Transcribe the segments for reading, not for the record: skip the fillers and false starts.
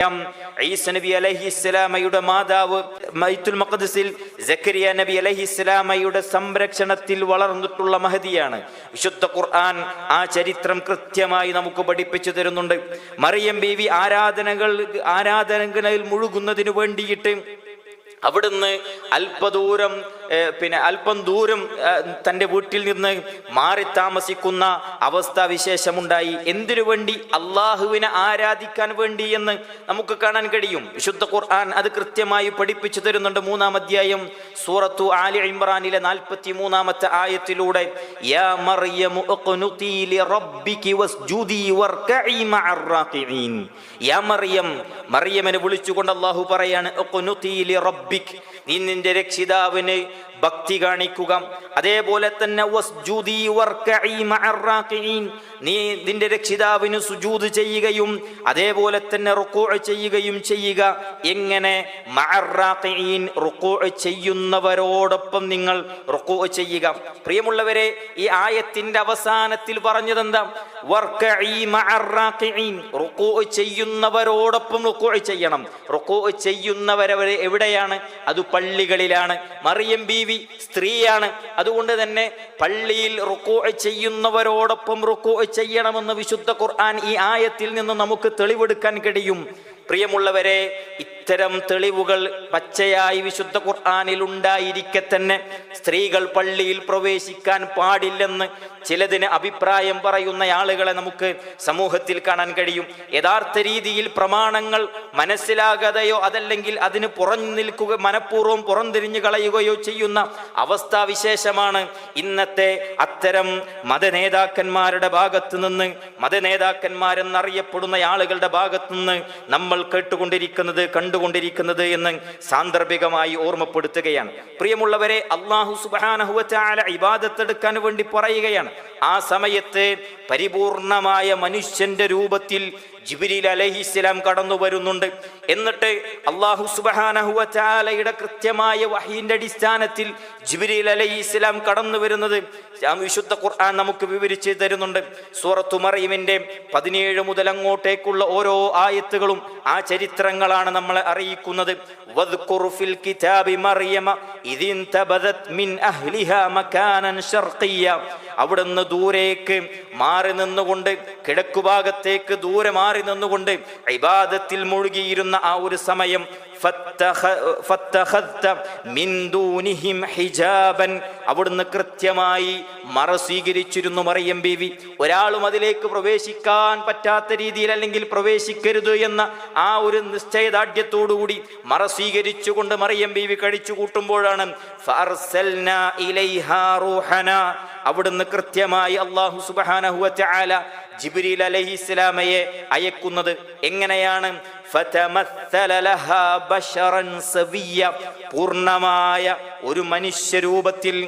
ഈസ നബി അലൈഹിസ്സലാമയുടെ മാതാവ് ബൈത്തുൽ മഖ്ദിസിൽ സക്കരിയ നബി അലൈഹിസ്സലാമയുടെ സംരക്ഷണത്തിൽ വളർന്നിട്ടുള്ള മഹദിയാണ്. വിശുദ്ധ ഖുർആൻ ആ ചരിത്രം കൃത്യമായി നമുക്ക് പഠിപ്പിച്ചു തരുന്നുണ്ട്. മറിയം ബീവി ആരാധനകളിൽ മുഴുകുന്നതിന് വേണ്ടിയിട്ട് അവിടുന്ന് അല്പം ദൂരം തൻ്റെ വീട്ടിൽ നിന്ന് മാറി താമസിക്കുന്ന അവസ്ഥാവിശേഷമുണ്ടായി. എന്തിനു വേണ്ടി? അള്ളാഹുവിനെ ആരാധിക്കാൻ വേണ്ടി എന്ന് നമുക്ക് കാണാൻ കഴിയും. വിശുദ്ധ ഖുർആൻ അത് കൃത്യമായി പഠിപ്പിച്ചു തരുന്നുണ്ട്. 3-ാം അധ്യായം സൂറത്തു ആലി ഇംറാനിലെ 43-ാമത്തെ ആയത്തിലൂടെ യാ മറിയമു ഉഖ്നുതി ലിറബ്ബികി വസ്ജുദി വർകഇ മഅർ റാകിഈൻ. യാ മറിയമിനെ വിളിച്ചുകൊണ്ട് അല്ലാഹു പറയാണ് ഉഖ്നുതി ലിറബ്ബിക്, നീ നിന്റെ രക്ഷിതാവിന് ഭക്തി കാണിക്കുക. അതേപോലെ തന്നെ വസ്ജുദി വർകഇ മഅർ റാകിഈൻ, നീ നിന്റെ രക്ഷിതാവിന് സുജൂദ് ചെയ്യുകയും അതേപോലെ തന്നെ റുകൂഅ് ചെയ്യുകയും ചെയ്യുക. എങ്ങനെ? മഅർ റാകിഈൻ, റുകൂഅ് ചെയ്യുന്നവരോടൊപ്പം നിങ്ങൾ റുകൂഅ് ചെയ്യുക. പ്രിയമുള്ളവരെ, ഈ ആയത്തിന്റെ അവസാനത്തിൽ പറഞ്ഞതെന്താ? വർകഇ മഅർ റാകിഈൻ, റുകൂഅ് ചെയ്യുന്നവരോടൊപ്പം റുകൂഅ് ചെയ്യണം. റുകൂഅ് ചെയ്യുന്നവരെ എവിടെയാണ്? അത് പള്ളികളിലാണ്. മറിയം ബീവി സ്ത്രീയാണ്. അതുകൊണ്ട് തന്നെ പള്ളിയിൽ റുകൂഅ് ചെയ്യുന്നവരോടൊപ്പം റുകൂഅ് ചെയ്യണമെന്ന് വിശുദ്ധ ഖുർആൻ ഈ ആയത്തിൽ നിന്ന് നമുക്ക് തെളിവെടുക്കാൻ കഴിയും. പ്രിയമുള്ളവരെ, ഇത്തരം തെളിവുകൾ പച്ചയായി വിശുദ്ധ ഖുർആനിൽ ഉണ്ടായിരിക്കെ തന്നെ സ്ത്രീകൾ പള്ളിയിൽ പ്രവേശിക്കാൻ പാടില്ലെന്ന് ചിലതിന് അഭിപ്രായം പറയുന്ന ആളുകളെ നമുക്ക് സമൂഹത്തിൽ കാണാൻ കഴിയും. യഥാർത്ഥ രീതിയിൽ പ്രമാണങ്ങൾ മനസ്സിലാകാതെയോ അതല്ലെങ്കിൽ അതിന് പുറംനിൽക്കുക മനഃപൂർവ്വം പുറംതിരിഞ്ഞു കളയുകയോ ചെയ്യുന്ന അവസ്ഥാവിശേഷമാണ് ഇന്നത്തെ അത്തരം മതനേതാക്കന്മാരുടെ ഭാഗത്തു നിന്ന്, മതനേതാക്കന്മാരെന്നറിയപ്പെടുന്ന ആളുകളുടെ ഭാഗത്തു നിന്ന് നമ്മൾ കേട്ടുകൊണ്ടിരിക്കുന്നത്, കണ്ടുകൊണ്ടിരിക്കുന്നത് എന്ന് സാന്ദർഭികമായി ഓർമ്മപ്പെടുത്തുകയാണ്. പ്രിയമുള്ളവരെ, അല്ലാഹു സുബ്ഹാനഹു വ തആല ഇബാദത്ത് എടുക്കാൻ വേണ്ടി പറയുകയാണ്. ആ സമയത്ത് പരിപൂർണമായ മനുഷ്യന്റെ രൂപത്തിൽ ജിബ്രീൽ അലൈഹിസ്സലാം കടന്നു വരുന്നുണ്ട്. എന്നിട്ട് അല്ലാഹു സുബ്ഹാനഹു വ തആലയുടെ കൃത്യമായ വഹയിന്റെ അടിസ്ഥാനത്തിൽ ജിബ്രീൽ അലൈഹിസ്സലാം കടന്നു വരുന്നത് വിശുദ്ധ ഖുർആൻ നമുക്ക് വിവരിച്ച് തരുന്നുണ്ട്. സൂറത്തു മറിയമിന്റെ 17 മുതൽ അങ്ങോട്ടേക്കുള്ള ഓരോ ആയത്തുകളും ആ ചരിത്രങ്ങളാണ് നമ്മളെ അറിയിക്കുന്നത്. വദ്കുർ ഫിൽ കിതാബി മറിയമ ഇദിൻ തബദത് മിൻ അഹ്ലിഹാ മകാനൻ ശർഖിയ, അവിടുന്ന് ദൂരേക്ക് മാറി നിന്നുകൊണ്ട്, കിഴക്കുഭാഗത്തേക്ക് ദൂരെ മാറി നിന്നുകൊണ്ട് ഇബാദത്തിൽ മുഴുകിയിരുന്ന ആ ഒരു സമയം അവിടുന്ന് കൃത്യമായി മറ സ്വീകരിച്ചിരുന്നു മറിയം ബീവി. ഒരാളും അതിലേക്ക് പ്രവേശിക്കാൻ പറ്റാത്ത രീതിയിൽ, അല്ലെങ്കിൽ പ്രവേശിക്കരുത് എന്ന ആ ഒരു നിശ്ചയദാർഢ്യത്തോടുകൂടി മറ സ്വീകരിച്ചുകൊണ്ട് മറിയം ബീവി കഴിച്ചു കൂട്ടുമ്പോഴാണ് അവിടുന്ന് കൃത്യമായി അല്ലാഹു സുബ്ഹാനഹു വ തആല ജിബ്രീൽ അലൈഹിസ്സലാമയെ അയക്കുന്നത്. എങ്ങനെയാണ്? ഫതമസ്സല ലഹാ ബശറൻ സവിയ്യ, പൂർണ്ണമായ ഒരു മനുഷ്യരൂപത്തിൽ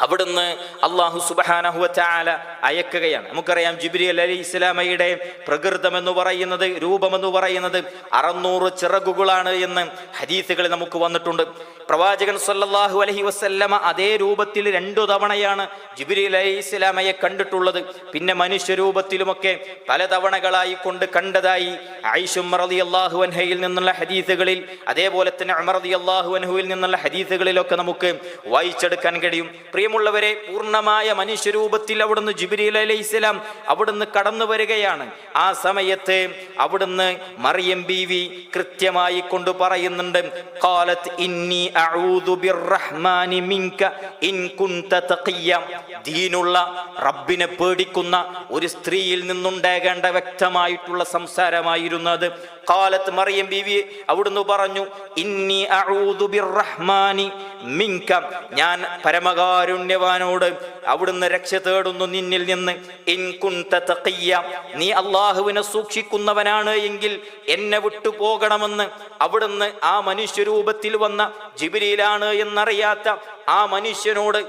അവിടുന്ന് അല്ലാഹു സുബ്ഹാനഹു വ തആല അയക്കുകയാണ്. നമുക്കറിയാം, ജിബ്രീൽ അലൈഹിസ്സലാമയുടെ പ്രകൃതം എന്ന് പറയുന്നത്, രൂപമെന്ന് പറയുന്നത് 600 ചിറകുകളാണ് എന്ന് ഹദീസുകളിൽ നമുക്ക് വന്നിട്ടുണ്ട്. പ്രവാചകൻ സല്ലല്ലാഹു അലൈഹി വസല്ലമ അതേ രൂപത്തിൽ 2 തവണയാണ് ജിബ്രീൽ അലൈഹിസ്സലാമയെ കണ്ടിട്ടുള്ളത്. പിന്നെ മനുഷ്യരൂപത്തിലുമൊക്കെ പല തവണകളായി കൊണ്ട് കണ്ടതായി ആയിഷ റളിയല്ലാഹു അൻഹയിൽ നിന്നുള്ള ഹദീസുകളിൽ, അതേപോലെ തന്നെ ഉമർ റളിയല്ലാഹു അൻഹുവിൽ നിന്നുള്ള ഹദീസുകളിലൊക്കെ നമുക്ക് വായിച്ചെടുക്കാൻ കഴിയും. പ്രിയമുള്ളവരെ, പൂർണ്ണമായ മനുഷ്യരൂപത്തിൽ അവിടുന്ന് ജിബ്രീൽ അലൈഹിസ്സലാം അവിടുന്ന് കടന്നു വരികയാണ്. ആ സമയത്ത് അവിടുന്ന് മറിയം ബീവി കൃത്യമായി കൊണ്ട് പറയുന്നുണ്ട്, ഖാലത് ഇന്നി അഊദു ബിർറഹ്മാനി മിൻക ഇൻ കുൻത തഖിയ, ദീനുള്ള റബ്ബിനെ പേടിക്കുന്ന ഒരു സ്ത്രീയിൽ നിന്നുണ്ടാകേണ്ട വ്യക്തമായിട്ടുള്ള സംസാരമായിരുന്നു അത്. ഖാലത്ത്, മറിയം ബീവി അവിടുന്ന് പറഞ്ഞു, ഇന്നി അഊദു ബിർറഹ്മാനി മിൻക, ഞാൻ പരമകാരുണ്യവാനോട് അവിടുന്ന് രക്ഷ തേടുന്നു നിന്നിൽ നിന്ന്. ഇൻ കുൻത തഖിയ, നീ അല്ലാഹുവിനെ സൂക്ഷിക്കുന്നവനാണ് എങ്കിൽ എന്നെ വിട്ടു പോകണമെന്ന് അവിടുന്ന് ആ മനുഷ്യരൂപത്തിൽ വന്ന ജിബ്രീലാണ് എന്നറിയാത്ത ആ മനുഷ്യനോട്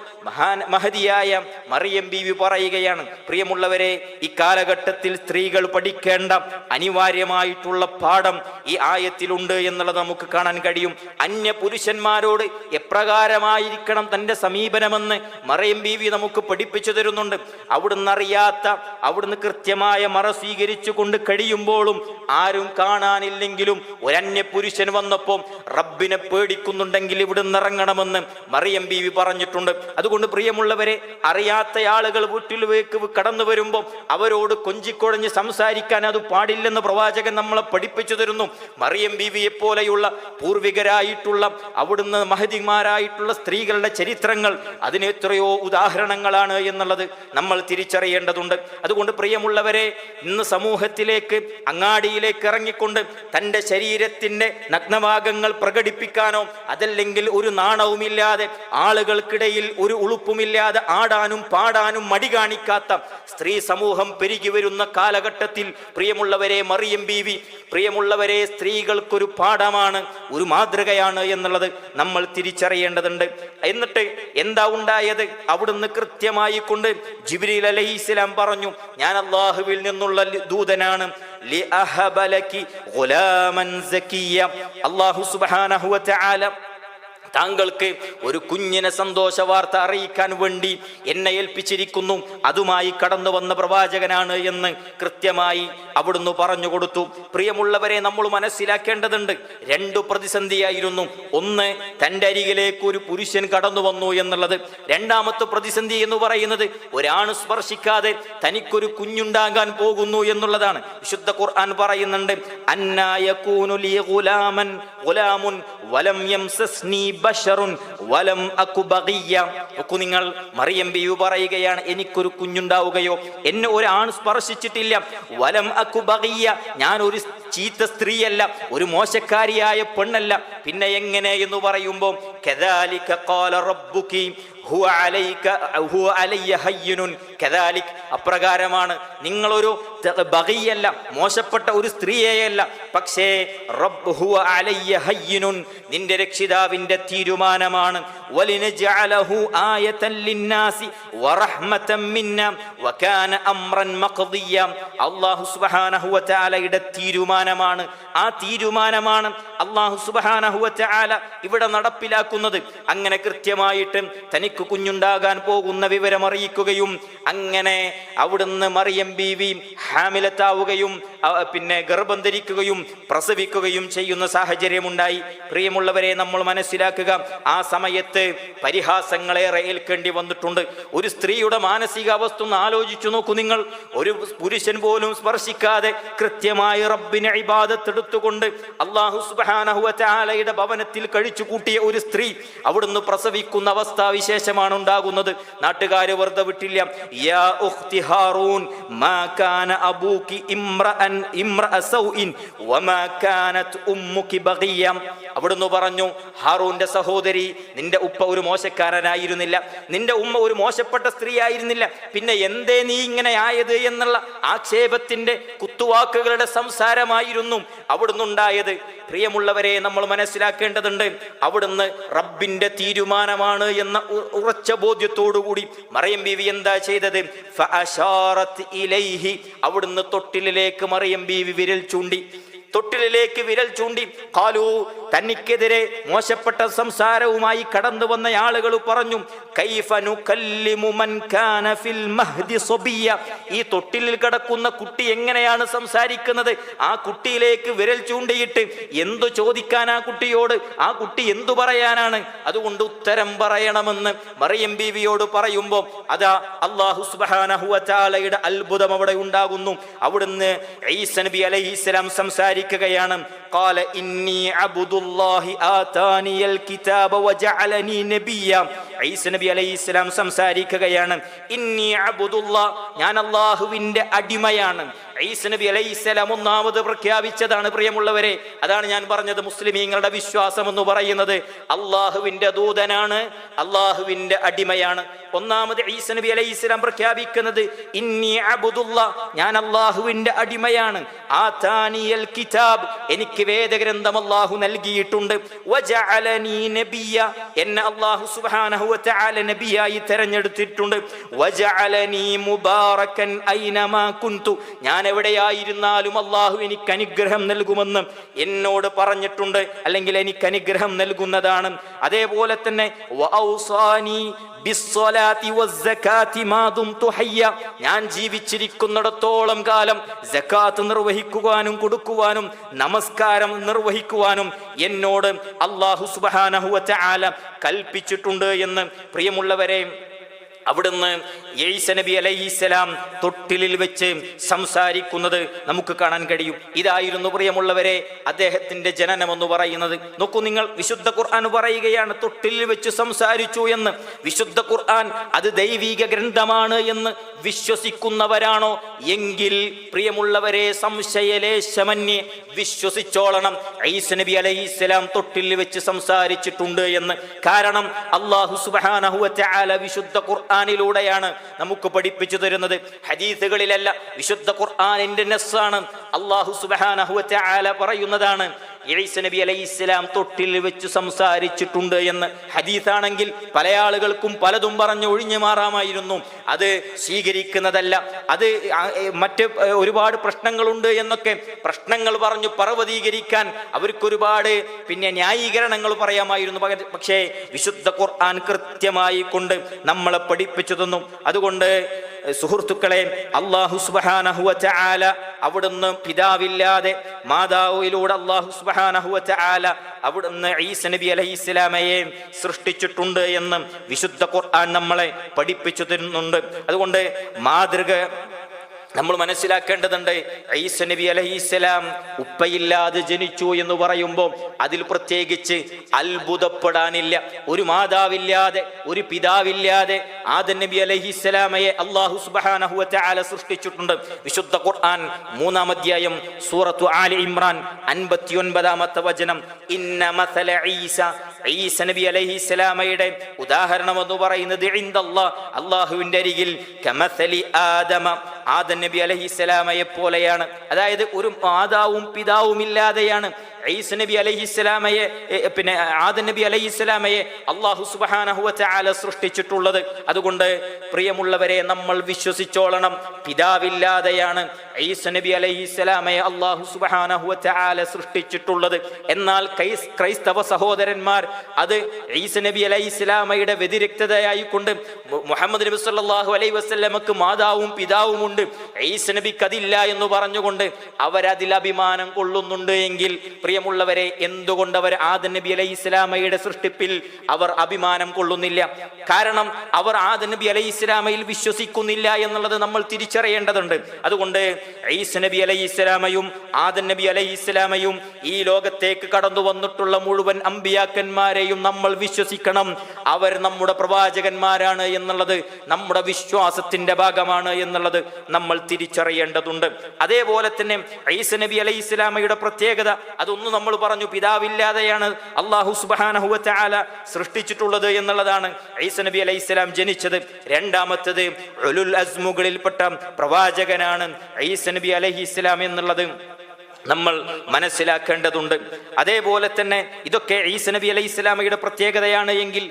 മഹതിയായ മറിയം ബീവി പറയുകയാണ്, പ്രിയമുള്ളവരെ, ഈ കാലഘട്ടത്തിൽ സ്ത്രീകൾ പഠിക്കേണ്ട അനിവാര്യമായിട്ടുള്ള പാഠം ഈ ആയത്തിലുണ്ട് എന്നുള്ളത് നമുക്ക് കാണാൻ കഴിയും. അന്യ പുരുഷന്മാരോട് എപ്രകാരമായിരിക്കണം തന്റെ സമീപനമെന്ന് മറിയം ബീവി നമുക്ക് പഠിപ്പിച്ചു തരുന്നുണ്ട്. അവിടുന്ന് അറിയാത്ത, അവിടുന്ന് കൃത്യമായ മറ സ്വീകരിച്ചു കൊണ്ട് കഴിയുമ്പോഴും ആരും കാണാനില്ലെങ്കിലും ഒരന്യ പുരുഷൻ വന്നപ്പോൾ റബ്ബിനെ പേടിക്കുന്നുണ്ടെങ്കിൽ ഇവിടുന്ന് ഇറങ്ങണമെന്ന് മറിയം ബീവി പറഞ്ഞിട്ടുണ്ട്. അതുകൊണ്ട് പ്രിയമുള്ളവരെ, അറിയാത്ത ആളുകൾ വീട്ടിലേക്ക് കടന്നു വരുമ്പോൾ അവരോട് കൊഞ്ചിക്കൊഴഞ്ഞ് സംസാരിക്കാൻ അത് പാടില്ലെന്ന് പ്രവാചകൻ നമ്മളെ പഠിപ്പിച്ചു തരുന്നു. മറിയം ബീവിയെ പോലെയുള്ള പൂർവികരായിട്ടുള്ള, അവിടുന്ന് മഹതിമാരായിട്ടുള്ള സ്ത്രീകളുടെ ചരിത്രങ്ങൾ അതിന് എത്രയോ ഉദാഹരണങ്ങളാണ് എന്നുള്ളത് നമ്മൾ തിരിച്ചറിയേണ്ടതുണ്ട്. അതുകൊണ്ട് പ്രിയമുള്ളവരെ, ഇന്ന് സമൂഹത്തിലേക്ക്, അങ്ങാടിയിലേക്ക് ഇറങ്ങിക്കൊണ്ട് തൻ്റെ ശരീരത്തിൻ്റെ നഗ്നഭാഗങ്ങൾ പ്രകടിപ്പിക്കാനോ അതല്ലെങ്കിൽ ഒരു നാണവുമില്ലാതെ ആളുകൾക്കിടയിൽ ഒരു ഉളുപ്പുമില്ലാതെ ആടാനും പാടാനും മടി കാണിക്കാത്ത സ്ത്രീ സമൂഹം പെരുകി വരുന്ന കാലഘട്ടത്തിൽ പ്രിയമുള്ളവരെ, മറിയം ബീവി, പ്രിയമുള്ളവരെ, സ്ത്രീകൾക്കൊരു പാഠമാണ്, ഒരു മാതൃകയാണ് എന്നുള്ളത് നമ്മൾ തിരിച്ചറിയേണ്ടതുണ്ട്. എന്നിട്ട് എന്താ ഉണ്ടായത്? അവിടുന്ന് കൃത്യമായി കൊണ്ട് ജിബ്രീൽ അലൈഹിസ്സലാം പറഞ്ഞു, ഞാൻ അല്ലാഹുവിൽ നിന്നുള്ള ദൂതനാണ്. അല്ലാഹു സുബ്ഹാനഹു വ തആല താങ്കൾക്ക് ഒരു കുഞ്ഞിനെ സന്തോഷ വാർത്ത അറിയിക്കാൻ വേണ്ടി എന്നെ ഏൽപ്പിച്ചിരിക്കുന്നു, അതുമായി കടന്നു വന്ന പ്രവാചകനാണ് എന്ന് കൃത്യമായി അവിടുന്ന് പറഞ്ഞു കൊടുത്തു. പ്രിയമുള്ളവരെ, നമ്മൾ മനസ്സിലാക്കേണ്ടതുണ്ട്, രണ്ടു പ്രതിസന്ധിയായിരുന്നു. ഒന്ന്, തൻ്റെ അരികിലേക്ക് ഒരു പുരുഷൻ കടന്നു വന്നു എന്നുള്ളത്. രണ്ടാമത്തെ പ്രതിസന്ധി എന്ന് പറയുന്നത് ഒരാണ് സ്പർശിക്കാതെ തനിക്കൊരു കുഞ്ഞുണ്ടാകാൻ പോകുന്നു എന്നുള്ളതാണ്. വിശുദ്ധ ഖുർആൻ പറയുന്നുണ്ട്, അന്നാ യകൂനു ലി ഗുലാമുൻ വലം യംസസ്നി ബശറുൻ വലം അകു ബഗിയ. നിങ്ങൾ, മറിയം ബീവി പറയുകയാണ്, എനിക്കൊരു കുഞ്ഞുണ്ടാവുകയോ, എന്നെ ഒരാൺ സ്പർശിച്ചിട്ടില്ല, വലം അകു ബഗിയ, ഞാൻ ഒരു ചീത്ത സ്ത്രീയല്ല, ഒരു മോശക്കാരിയായ പെണ്ണല്ല, പിന്നെ എങ്ങനെ എന്ന് പറയുമ്പോൾ കദാലിക ഖാല റബ്ബുകി ഹുവ അലയ്യ ഹയ്യിനുൻ കദാലിക്, അപ്രകാരമാണ്, നിങ്ങളൊരു ബഗിയല്ല, മോശപ്പെട്ട ഒരു സ്ത്രീയെയല്ല, പക്ഷേ റബ്ബ് ഹുവ അലയ്യ ഹയ്യിനുൻ, നിന്റെ രക്ഷിതാവിന്റെ തീരുമാനമാണ്. വലിനജഅലഹു ആയതൻ ലിന്നാസി വറഹ്മതൻ മിന്നാ വകാന അംറൻ മഖദിയ. അല്ലാഹു സുബ്ഹാനഹു വ തആലയുടെ തീരുമാനമാണ്. ആ തീരുമാനമാണ് അല്ലാഹു സുബ്ഹാനഹു വ തആല ഇവിടെ നടപ്പിലാക്കുന്നത്. അങ്ങനെ കൃത്യമായിട്ട് തനിക്ക് കുഞ്ഞുണ്ടാകാൻ പോകുന്ന വിവരം അറിയിക്കുകയും അങ്ങനെ അവിടുന്ന് മറിയം ബീവി ഹാമിലത്താവുകയും പിന്നെ ഗർഭം ധരിക്കുകയും പ്രസവിക്കുകയും ചെയ്യുന്ന സാഹചര്യമുണ്ടായി. പ്രിയമുള്ളവരെ, നമ്മൾ മനസ്സിലാക്കുക, ആ സമയത്ത് പരിഹാസങ്ങളേറെ ഏൽക്കേണ്ടി വന്നിട്ടുണ്ട്. ഒരു സ്ത്രീയുടെ മാനസികാവസ്ഥ ഒന്ന് ആലോചിച്ചു നോക്കൂ നിങ്ങൾ. ഒരു പുരുഷൻ പോലും സ്പർശിക്കാതെ കൃത്യമായി റബ്ബിനെ ഇബാദത്ത് എടുത്തുകൊണ്ട് അല്ലാഹു സുബ്ഹാനഹു വ തആലയുടെ ഭവനത്തിൽ കഴിച്ചു കൂട്ടിയ ഒരു സ്ത്രീ അവിടുന്ന് പ്രസവിക്കുന്ന അവസ്ഥാവിശേഷമാണ് ഉണ്ടാകുന്നത്. നാട്ടുകാര് വെറുതെ വിട്ടില്ല. യാ ഉഖ്തി ഹാറൂൻ മാ കാന അബൂകി ഇംറഅ സൗഇൻ വമാ കാനത് ഉമ്മുകി ബഗിയ. അവിടുന്ന് പറഞ്ഞു, ഹാറൂന്റെ സഹോദരി, നിന്റെ ഉപ്പ ഒരു മോശക്കാരനായിരുന്നില്ല, നിന്റെ ഉമ്മ ഒരു മോശപ്പെട്ട സ്ത്രീ ആയിരുന്നില്ല, പിന്നെ എന്തേ നീ ഇങ്ങനെ ആയത് എന്നുള്ള ആക്ഷേപത്തിന്റെ കുത്തുവാക്കുകളുടെ സംസാരമായിരുന്നു അവിടുന്ന് ഉണ്ടായത്. പ്രിയമുള്ളവരെ, നമ്മൾ മനസ്സിലാക്കേണ്ടതുണ്ട്, അവിടുന്ന് റബ്ബിന്റെ തീരുമാനമാണ് എന്ന ഉറച്ച ബോധ്യത്തോടുകൂടി മറിയം ബീവി എന്താ ചെയ്തത്? ഫഅശാറത് ഇലൈഹി, അവിടുന്ന് തൊട്ടിലിലേക്ക് മറിയം ബീവി വിരൽ ചൂണ്ടി. തൊട്ടിലേക്ക് വിരൽ ചൂണ്ടി. ഖാലു, തനിക്കെതിരെ മോശപ്പെട്ട സംസാരവുമായി കടന്നു വന്ന ആളുകൾ പറഞ്ഞു, കൈഫ നുകല്ലിമു മൻ കാന ഫിൽ മഹ്ദി സബിയ. ഈ തൊട്ടിലിൽ കിടക്കുന്ന കുട്ടി എങ്ങനെയാണ് സംസാരിക്കുന്നത്? ആ കുട്ടിയിലേക്ക് വിരൽ ചൂണ്ടിയിട്ട് എന്തു ചോദിക്കാൻ ആ കുട്ടിയോട്? ആ കുട്ടി എന്തു പറയാനാണ്? അതുകൊണ്ട് ഉത്തരം പറയണമെന്ന് മറിയം ബീവിയോട് പറയുമ്പോൾ അതാ അല്ലാഹു സുബ്ഹാനഹു വ തആലയുടെ അത്ഭുതം അവിടെ ഉണ്ടാകുന്നു. അവിടുന്ന് ഈസ നബി അലൈഹിസ്സലാം സംസാരിക്കുകയാണ്. ഖാല ഇന്നി അബ്ദുല്ലാഹി ആതാനിയൽ കിതാബ വജഅലനി നബിയ. ഈസ നബി അലൈഹിസ്സലാം സംസാരിക്കുകയാണ്, ഇന്നി അബ്ദുല്ലാഹ്, ഞാൻ അല്ലാഹുവിന്റെ അടിമയാണ്. ഈസാ നബി അലൈഹിസ്സലാം ഒന്നാമത് പ്രഖ്യാപിച്ചതാണ് പ്രിയമുള്ളവരെ. അതാണ് ഞാൻ പറഞ്ഞത്, മുസ്ലിമീങ്ങളുടെ വിശ്വാസം എന്ന് പറയുന്നത് അള്ളാഹുവിന്റെ ദൂതനാണ്, അള്ളാഹുവിന്റെ അടിമയാണ്. ഒന്നാമത് ഈസാ നബി അലൈഹിസ്സലാം പ്രഖ്യാപിക്കുന്നത് ഇന്നി അബ്ദുല്ലാഹ്, ഞാൻ അള്ളാഹുവിന്റെ അടിമയാണ്. ആതാനിയൽ കിതാബ്, എനിക്ക് വേദഗ്രന്ഥം അള്ളാഹു നൽകിയിട്ടുണ്ട്. വജഅലനി നബിയ, എന്നെ അള്ളാഹു സുബ്ഹാനഹു വ തആല നബിയായി തെരഞ്ഞെടുത്തിട്ടുണ്ട്. വജഅലനി മുബാറകൻ ഐനമാ കുന്തു, ഞാൻ എവിടെയായിരുന്നാലും അള്ളാഹു എനിക്ക് അനുഗ്രഹം നൽകുമെന്ന് എന്നോട് പറഞ്ഞിട്ടുണ്ട്, അല്ലെങ്കിൽ എനിക്ക് അനുഗ്രഹം നൽകുന്നതാണ്. അതേപോലെ തന്നെ വഔസാനി ബിസ്സലാത്തി വസ്സകാത്തി മാ ദുംതു ഹയ്യ, ഞാൻ ജീവിച്ചിരിക്കുന്നിടത്തോളം കാലം സകാത്ത് നിർവഹിക്കുവാനും കൊടുക്കുവാനും നമസ്കാരം നിർവഹിക്കുവാനും എന്നോട് അല്ലാഹു സുബ്ഹാനഹു വ തആല കൽപ്പിച്ചിട്ടുണ്ട് എന്ന് പ്രിയമുള്ളവരെ, അവിടുന്ന് ഈസാ നബി അലൈഹിസ്സലാം തൊട്ടിലിൽ വെച്ച് സംസാരിക്കുന്നത് നമുക്ക് കാണാൻ കഴിയും. ഇതായിരുന്നു പ്രിയമുള്ളവരെ അദ്ദേഹത്തിന്റെ ജനനം എന്ന് പറയുന്നത്. നോക്കൂ നിങ്ങൾ, വിശുദ്ധ ഖുർആൻ പറയുകയാണ് തൊട്ടിലിൽ വെച്ച് സംസാരിച്ചു എന്ന്. വിശുദ്ധ ഖുർആൻ അത് ദൈവിക ഗ്രന്ഥമാണ് എന്ന് വിശ്വസിക്കുന്നവരാണോ എങ്കിൽ പ്രിയമുള്ളവരെ സംശയലേശമന്യേ വിശ്വസിച്ചോളണം, ഈസാ നബി അലൈഹിസ്സലാം തൊട്ടിലിൽ വെച്ച് സംസാരിച്ചിട്ടുണ്ട് എന്ന്. കാരണം അല്ലാഹു സുബ്ഹാനഹു വ തആല വിശുദ്ധ ഖുർആനിലൂടെയാണ് നമുക്ക് പഠിപ്പിച്ചു തരുന്നത്, ഹദീസുകളിലല്ല. വിശുദ്ധ ഖുർആനിന്റെ നസ്സാണ്. അല്ലാഹു സുബ്ഹാനഹു വ തആല പറയുന്നതാണ് ഈസാ നബി അലൈഹിസ്സലാം തൊട്ടിൽ വെച്ച് സംസാരിച്ചിട്ടുണ്ട് എന്ന്. ഹദീസാണെങ്കിൽ പല ആളുകൾക്കും പലതും പറഞ്ഞ് ഒഴിഞ്ഞു മാറാമായിരുന്നു. അത് സ്വീകരിക്കുന്നതല്ല, അത് മറ്റ് ഒരുപാട് പ്രശ്നങ്ങളുണ്ട് എന്നൊക്കെ പ്രശ്നങ്ങൾ പറഞ്ഞു പർവ്വതീകരിക്കാൻ അവർക്കൊരുപാട് ന്യായീകരണങ്ങൾ പറയാമായിരുന്നു. പക്ഷേ വിശുദ്ധ ഖുർആൻ കൃത്യമായി കൊണ്ട് നമ്മളെ പഠിപ്പിച്ചു തന്നു. അതുകൊണ്ട് സുഹൃത്തുക്കളെ, അല്ലാഹു സുബ്ഹാനഹു വ തആല അവിടുന്ന് പിതാവില്ലാതെ മാതാവിലൂടെ അല്ലാഹു സുബ്ഹാനഹു വ തആല അവിടുന്ന് ഈസാ നബി അലൈഹിസ്സലാമയെ സൃഷ്ടിച്ചിട്ടുണ്ട് എന്ന് വിശുദ്ധ ഖുർആൻ നമ്മളെ പഠിപ്പിച്ചു തരുന്നുണ്ട്. അതുകൊണ്ട് മാതൃക നമ്മൾ മനസ്സിലാക്കേണ്ടതുണ്ട്. ഈസാ നബി അലൈഹിസ്സലാം ഉപ്പയില്ലാതെ ജനിച്ചു എന്ന് പറയുമ്പോൾ അതിൽ പ്രത്യേകിച്ച് അത്ഭുതപ്പെടാനില്ല. ഒരു മാതാവില്ലാതെ ഒരു പിതാവില്ലാതെ ആദം നബി അലൈഹിസ്സലാമയെ അല്ലാഹു സുബ്ഹാനഹു വ തആല സൃഷ്ടിച്ചിട്ടുണ്ട്. വിശുദ്ധ ഖുർആൻ 3-ാം അധ്യായം സൂറത്തു ആലി ഇമ്രാൻ 59-ാമത്തെ വചനം, ഇന്ന മസല ഈസാ നബി അലൈഹിസ്സലാമയുടെ ഉദാഹരണം എന്ന് പറയുന്നത് ഇൻദല്ലാഹ്, അല്ലാഹുവിന്റെ അരികിൽ കമസലി ആദമ, ആദം നബി അലൈഹിസ്സലാമയെ പോലെയാണ്. അതായത് ഒരു മാതാവും പിതാവും ഇല്ലാതെയാണ് ഈസാ നബി അലൈഹിസ്സലാമയെ ആദം നബി അലൈഹിസ്സലാമയെ അല്ലാഹു സുബ്ഹാനഹു വ തആല സൃഷ്ടിച്ചിട്ടുള്ളത്. അതുകൊണ്ട് പ്രിയമുള്ളവരെ, നമ്മൾ വിശ്വസിച്ചോളണം, പിതാവില്ലാതെയാണ് ഈസാ നബി അലൈഹിസ്സലാമയെ അല്ലാഹു സുബ്ഹാനഹു വ തആല സൃഷ്ടിച്ചിട്ടുള്ളത്. എന്നാൽ ക്രൈസ്തവ സഹോദരന്മാർ അത് ഈസാ നബി അലൈഹിസ്സലാമയുടെ വ്യതിരിക്തതയായിക്കൊണ്ട് മുഹമ്മദ് നബി സല്ലല്ലാഹു അലൈഹി വസല്ലമക്ക് മാതാവും പിതാവും ഉണ്ട്, ഈസാ നബിക്ക് അതില്ല എന്ന് പറഞ്ഞുകൊണ്ട് അവരതിൽ അഭിമാനം കൊള്ളുന്നുണ്ട് എങ്കിൽ പ്രിയമുള്ളവരെ, എന്തുകൊണ്ട് അവർ ആദം നബി അലൈഹിസ്സലാമയുടെ സൃഷ്ടിപ്പിൽ അവർ അഭിമാനം കൊള്ളുന്നില്ല? കാരണം അവർ ആദം നബി അലൈഹിസ്സലാമയിൽ വിശ്വസിക്കുന്നില്ല എന്നുള്ളത് നമ്മൾ തിരിച്ചറിയേണ്ടതുണ്ട്. അതുകൊണ്ട് ഈസാ നബി അലൈഹിസ്സലാമയും ആദം നബി അലൈഹിസ്സലാമയും ഈ ലോകത്തേക്ക് കടന്നു വന്നിട്ടുള്ള മുഴുവൻ അമ്പിയാക്കന്മാരെയും നമ്മൾ വിശ്വസിക്കണം. അവർ നമ്മുടെ പ്രവാചകന്മാരാണ് എന്നുള്ളത് നമ്മുടെ വിശ്വാസത്തിന്റെ ഭാഗമാണ് എന്നുള്ളത് നമ്മൾ തിരിച്ചറിയേണ്ടതുണ്ട്. അതേപോലെ തന്നെ ഈസാ നബി അലൈഹിസ്സലാമയുടെ പ്രത്യേകത അതൊന്നും നമ്മൾ പറഞ്ഞു, പിതാവില്ലാതെയാണ് അല്ലാഹു സുബ്ഹാനഹു വ തആല സൃഷ്ടിച്ചിട്ടുള്ളത് എന്നുള്ളതാണ്. ഈസാ നബി അലൈഹിസ്സലാം ജനിച്ചത്. രണ്ടാമത്തേത് ഉലുൽ അസ്മുകളിൽപ്പെട്ട പ്രവാചകനാണ് ഈസാ നബി അലൈഹിസ്സലാം എന്നുള്ളത് നമ്മൾ മനസ്സിലാക്കേണ്ടതുണ്ട്. അതേപോലെ തന്നെ ഇതൊക്കെ ഈസാ നബി അലൈഹിസ്സലാമയുടെ പ്രത്യേകതയാണ് എങ്കിൽ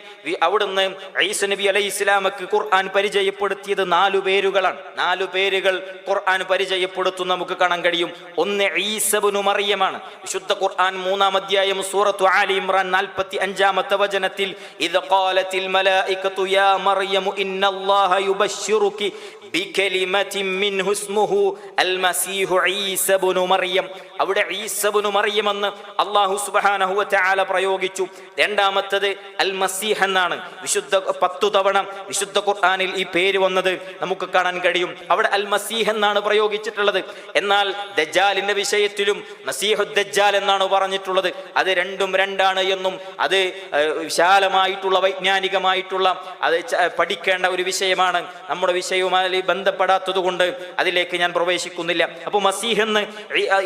അവിടുന്ന് ഈസാ നബി അലൈഹിസ്സലാമക്ക് ഖുർആൻ പരിചയപ്പെടുത്തിയത് 4 പേരുകളാണ്. 4 പേരുകൾ ഖുർആൻ പരിചയപ്പെടുത്തും നമുക്ക് കാണാൻ കഴിയും. ഒന്ന് ഈസാ ഇബ്നു മറിയമാണ്. വിശുദ്ധ ഖുർആൻ 3-ാം അധ്യായം സൂറത്തു ആലി ഇമ്രാൻ 45-ാമത്തെ വചനത്തിൽ ഇദ ഖാലത്തിൽ മലായികതു യാ മറിയമു ഇന്നല്ലാഹ യുബശ്ശിറുകി ബികലിമത്തിൻ മിൻഹു ഇസ്മുഹു അൽ മസീഹു ഈസാ ഇബ്നു മറിയം. അവിടെ ഈസ ഇബ്നു മറിയം എന്ന് അല്ലാഹു സുബ്ഹാനഹു വ തആല പ്രയോഗിച്ചു. രണ്ടാമത്തേത് അൽ മസീഹ് എന്നാണ്. 10 തവണ വിശുദ്ധ ഖുർആനിൽ ഈ പേര് വന്നത് നമുക്ക് കാണാൻ കഴിയും. അവിടെ അൽ മസീഹ് എന്നാണ് പ്രയോഗിച്ചിട്ടുള്ളത്. എന്നാൽ ദജ്ജാലിന്റെ വിഷയത്തിലും മസീഹുദ് ദജ്ജാൽ എന്നാണ് പറഞ്ഞിട്ടുള്ളത്. അത് രണ്ടും രണ്ടാണ് എന്നും അത് വിശാലമായിട്ടുള്ള വൈജ്ഞാനികമായിട്ടുള്ള അത് പഠിക്കേണ്ട ഒരു വിഷയമാണ്. നമ്മുടെ വിഷയവുമായി ബന്ധപ്പെടാത്തത് കൊണ്ട് അതിലേക്ക് ഞാൻ പ്രവേശിക്കുന്നില്ല. അപ്പോൾ മസീഹ് എന്ന്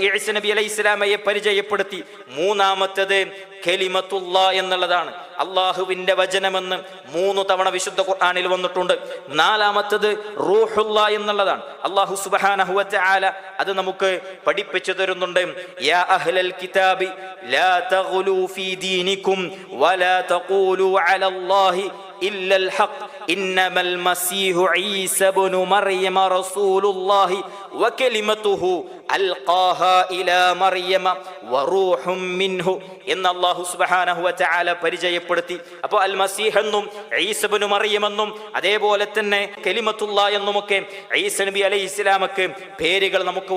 ഈസ നബി അലൈഹി സ്വലാമയെ പരിചയപ്പെടുത്തി. മൂന്നാമത്തേത് കലിമത്തുല്ലാ എന്നുള്ളതാണ്. അള്ളാഹുവിന്റെ വചനമെന്ന് 3 തവണ വിശുദ്ധ ഖുർആനിൽ വന്നിട്ടുണ്ട്. നാലാമത്തേത് റൂഹുല്ലാ എന്നുള്ളതാണ്. അല്ലാഹു സുബ്ഹാനഹു വ തആല അത് നമുക്ക് പഠിപ്പിച്ചു തരുന്നുണ്ട്. യാ അഹ്ലൽ കിതാബി ലാ തഗ്ലൂ ഫീ ദീനികും വലാ തഖൂലു അലല്ലാഹി ഇല്ലൽ ഹഖ് ഇന്നമൽ മസീഹു ഈസ ഇബ്നു മറിയം റസൂലുള്ളാഹി വകലിമതുഹു അൽഖാഹാ ഇലാ മറിയം വറൂഹും മിൻഹു എന്ന് അല്ലാഹു സുബ്ഹാനഹു വ തആല പരിചയപ്പെടുത്തി. അപ്പോൾ അൽ മസീഹ് എന്നും ഈസ ഇബ്നു മറിയം എന്നും അതേപോലെ തന്നെ കലിമത്തുല്ലാ എന്നുമൊക്കെ ഈസ നബി അലൈഹിസ്സലാമക്ക് പേരുകൾ നമുക്ക്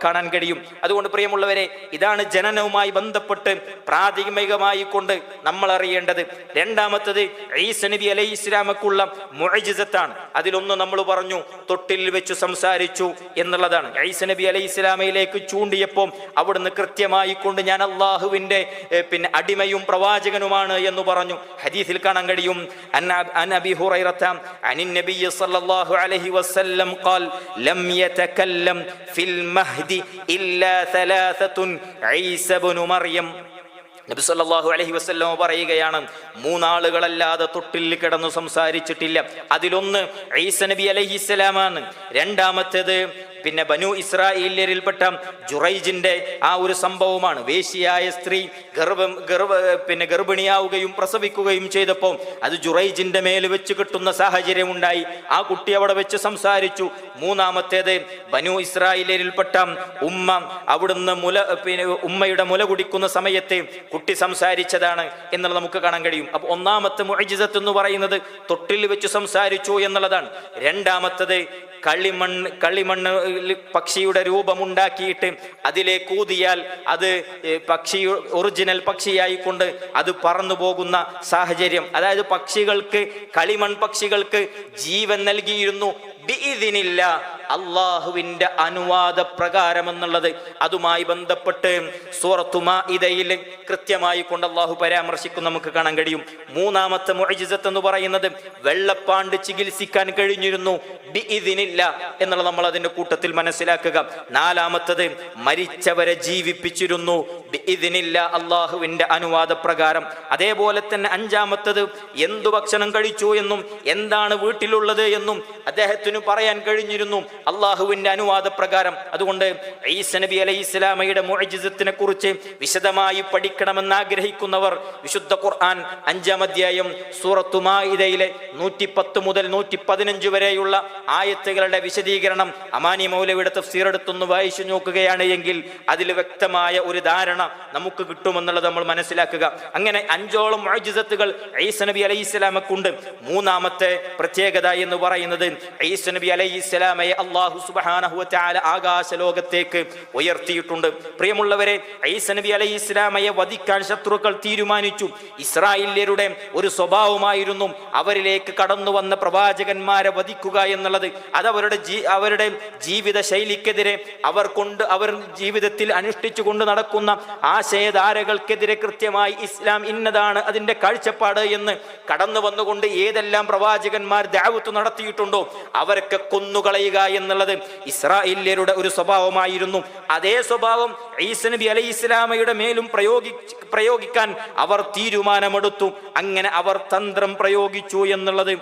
കാണാൻ കഴിയും. അതുകൊണ്ട് പ്രിയമുള്ളവരെ, ഇതാണ് ജനനവുമായി ബന്ധപ്പെട്ട് പ്രാഥമികമായി കൊണ്ട് നമ്മൾ അറിയേണ്ടത്. രണ്ടാമത്തത് ഈസ നബി അലൈഹിസ്സലാമക്കുള്ള മുഅ്ജിസത്താണ്. അതിലൊന്ന് നമ്മൾ പറഞ്ഞു, തൊട്ടിൽ വെച്ച് സംസാരിച്ചു എന്നുള്ളതാണ്. ഈസ നബി അലൈഹിസ്സലാമയിലേക്ക് ചൂണ്ടിയപ്പോൾ അവിടുന്ന് കൃത്യമായി കൊണ്ട് ഞാൻ അള്ളാഹുവിന്റെ അടിമയും പ്രവാചകനുമാണ് എന്ന് പറഞ്ഞു. ഹദീസിൽ കാണാൻ കഴിയും, അൻ അബീ ഹുറൈറത അനിൻ നബി സല്ലല്ലാഹു അലൈഹി വസല്ലം ഖാൽ ലം യതകല്ലം ഫിൽ മഹ്ദി ഇല്ലാ സലാസത്തുൻ ഈസ ഇബ്നു മറിയം. നബി സല്ലല്ലാഹു അലൈഹി വസല്ലം പറയുകയാണ്, 3 ആളുകളല്ലാതെ തൊട്ടിൽ കിടന്നു സംസാരിച്ചിട്ടില്ല. അതിലൊന്ന് ഈസ നബി അലൈഹിസ്സലാമാണ്. രണ്ടാമത്തേത് ബനു ഇസ്രായേലിൽപ്പെട്ട ജുറൈജിന്റെ ആ ഒരു സംഭവമാണ്. വേശ്യയായ സ്ത്രീ ഗർഭിണിയാവുകയും പ്രസവിക്കുകയും ചെയ്തപ്പോൾ അത് ജുറൈജിന്റെ മേൽ വെച്ച് കിട്ടുന്ന സാഹചര്യം ഉണ്ടായി. ആ കുട്ടി അവിടെ വെച്ച് സംസാരിച്ചു. മൂന്നാമത്തേത് ബനു ഇസ്രായേലിൽപ്പെട്ട ഉമ്മ, അവിടുന്ന് ഉമ്മയുടെ മുല കുടിക്കുന്ന സമയത്ത് കുട്ടി സംസാരിച്ചതാണ് എന്നുള്ളത് നമുക്ക് കാണാൻ കഴിയും. അപ്പൊ ഒന്നാമത്തെ മുഅ്ജിസത്ത് എന്ന് പറയുന്നത് തൊട്ടിൽ വെച്ച് സംസാരിച്ചു എന്നുള്ളതാണ്. രണ്ടാമത്തത് കളിമണ്ണ് പക്ഷിയുടെ രൂപമുണ്ടാക്കിയിട്ട് അതിലേക്ക് ഊതിയാൽ അത് ഒറിജിനൽ പക്ഷിയായിക്കൊണ്ട് അത് പറന്നു പോകുന്ന സാഹചര്യം. അതായത് കളിമൺ പക്ഷികൾക്ക് ജീവൻ നൽകിയിരുന്നു ബിഇദ്നില്ല, അള്ളാഹുവിന്റെ അനുവാദ പ്രകാരം എന്നുള്ളത്. അതുമായി ബന്ധപ്പെട്ട് സൂറത്തു മാഇദയിൽ കൃത്യമായി കൊണ്ട് അള്ളാഹു പരാമർശിക്കും നമുക്ക് കാണാൻ കഴിയും. മൂന്നാമത്തെ മുഅ്ജിസത്ത് എന്ന് പറയുന്നത് വെള്ളപ്പാണ്ട് ചികിത്സിക്കാൻ കഴിഞ്ഞിരുന്നു ബിഇദ്നില്ല എന്നുള്ളത് നമ്മൾ അതിന്റെ കൂട്ടത്തിൽ മനസ്സിലാക്കുക. നാലാമത്തത് മരിച്ചവരെ ജീവിപ്പിച്ചിരുന്നു ബിഇദ്നില്ല, അള്ളാഹുവിന്റെ അനുവാദ പ്രകാരം. അതേപോലെ തന്നെ അഞ്ചാമത്തത് എന്തു ഭക്ഷണം കഴിച്ചു എന്നും എന്താണ് വീട്ടിലുള്ളത് എന്നും അദ്ദേഹത്തിന് പറയാൻ കഴിഞ്ഞിരുന്നു അള്ളാഹുവിന്റെ അനുവാദ പ്രകാരം. അതുകൊണ്ട് ഈസ നബി അലൈഹിസ്സലാമയുടെ മുഅ്ജിസത്തിനെ കുറിച്ച് വിശദമായി പഠിക്കണമെന്ന് ആഗ്രഹിക്കുന്നവർ വിശുദ്ധ ഖുർആൻ 5-ാം അധ്യായം സൂറത്തു മാഇദയിലെ 110 മുതൽ 115 വരെയുള്ള ആയത്തുകളുടെ വിശദീകരണം അമാനി മൗലവിയുടെ തഫ്സീർ എടുത്തൊന്ന് വായിച്ചു നോക്കുകയാണ് എങ്കിൽ അതിൽ വ്യക്തമായ ഒരു ധാരണ നമുക്ക് കിട്ടുമെന്നുള്ളത് നമ്മൾ മനസ്സിലാക്കുക. അങ്ങനെ 5ഓളം മുഅ്ജിസത്തുകൾ ഈസ നബി അലൈഹിസ്സലാമക്കുണ്ട്. മൂന്നാമത്തെ പ്രത്യേകത എന്ന് പറയുന്നത് ഈസ നബി അലൈഹിസ്സലാമയെ അല്ലാഹു സുബ്ഹാനഹു വ തആല ആകാശ ലോകത്തേക്ക് ഉയർത്തിയിട്ടുണ്ട്. പ്രിയമുള്ളവരെ, ഈസ നബി അലൈഹിസ്സലാമയെ വധിക്കാൻ ശത്രുക്കൾ തീരുമാനിച്ചു. ഇസ്രായേല്യരുടെ ഒരു സ്വഭാവമായിരുന്നു അവരിലേക്ക് കടന്നു വന്ന പ്രവാചകന്മാരെ വധിക്കുക എന്നുള്ളത്. അത് അവരുടെ ജീവിത ശൈലിക്കെതിരെ അവർ ജീവിതത്തിൽ അനുഷ്ഠിച്ചു കൊണ്ട് നടക്കുന്ന ആശയധാരകൾക്കെതിരെ കൃത്യമായി ഇസ്ലാം ഇന്നതാണ് അതിന്റെ കാഴ്ചപ്പാട് എന്ന് കടന്നു വന്നുകൊണ്ട് ഏതെല്ലാം പ്രവാചകന്മാർ ദഅവത്ത് നടത്തിയിട്ടുണ്ടോ അവരൊക്കെ കൊന്നുകളയുക എന്നുള്ളത് ഇസ്രായേല്യരുടെ ഒരു സ്വഭാവമായിരുന്നു. അതേ സ്വഭാവം ഈസ നബി അലൈഹിസ്സലാമയുടെ മേലും പ്രയോഗിക്കാൻ അവർ തീരുമാനമെടുത്തു. അങ്ങനെ അവർ തന്ത്രം പ്രയോഗിച്ചു എന്നുള്ളത്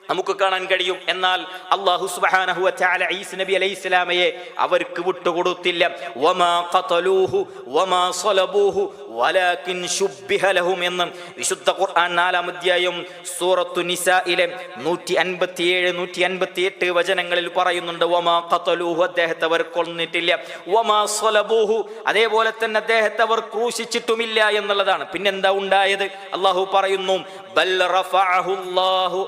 നമുക്ക് കാണാൻ കഴിയും. എന്നാൽ അല്ലാഹു സുബ്ഹാനഹു വ തആല ഈസ നബി അലൈഹിസ്സലാമയെ അവർക്ക് വിട്ടുകൊടുത്തില്ല. വമാ ഖതലൂഹു വമാ സലബൂഹു വലാകിൻ ശുബ്ബിഹ ലഹും എന്ന് വിശുദ്ധ ഖുർആൻ 4-ാം അധ്യായം സൂറത്തു നിസായിലെ 157 158 വചനങ്ങളിൽ പറയുന്നുണ്ട്. വമാ ഖതലൂഹു, അദ്ദേഹത്തെ അവർ കൊന്നിട്ടില്ല. വമാ സലബൂഹു, അതേപോലെ തന്നെ അദ്ദേഹത്തെ അവർ ക്രൂശിച്ചിട്ടുമില്ല എന്നുള്ളതാണ്. പിന്നെന്താ ഉണ്ടായത്? അല്ലാഹു പറയുന്നു, ബൽ റഫഅഹു അല്ലാഹു